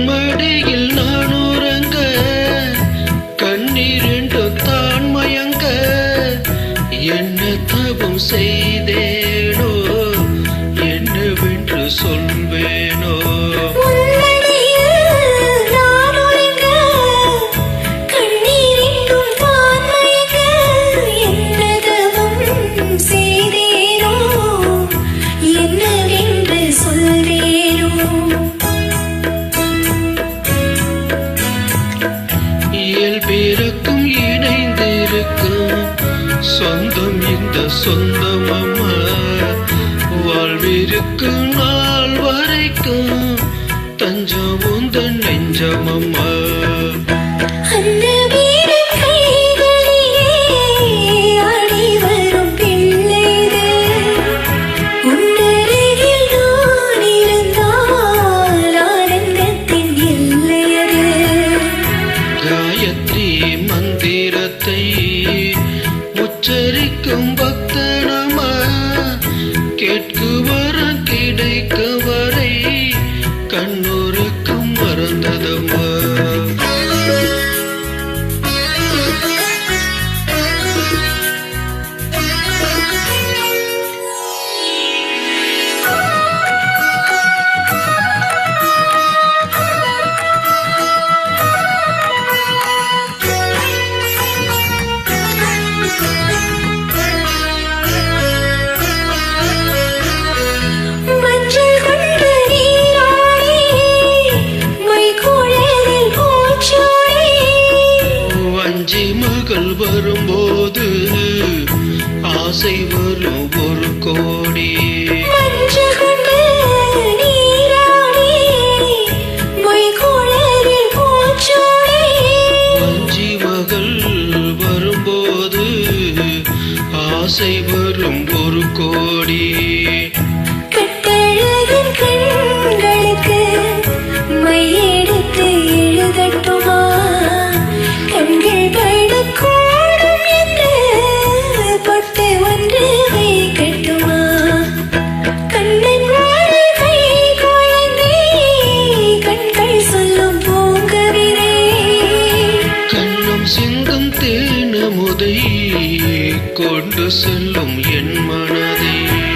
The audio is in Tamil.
மடியில் நான் உறங்க கண்ணீரென்று தான் மயங்க என்ன தவம் செய்தேனோ என்னவென்று சொல்வேனோ இயல்பிறக்கும் இணைந்திருக்கும் சொந்தம் இந்த சொந்தம் அம்மா வாழ்விருக்கும் நாள் வரைக்கும் தஞ்சம் உந்தன் நெஞ்சம் அம்மா மந்திரத்தை உச்சரிக்கும் பக்தனமா கேட்குவரம் கிடைக்க வரை கண்ணூருக்கும் மறந்ததம்மா மகள் வரும்போது ஆசை வரும் ஒரு கோடி வஞ்சி மகள் வரும்போது ஆசை வரும் ஒரு கோடி சிங்கம் தேனமுதை கொண்டு செல்லும் என் மனதை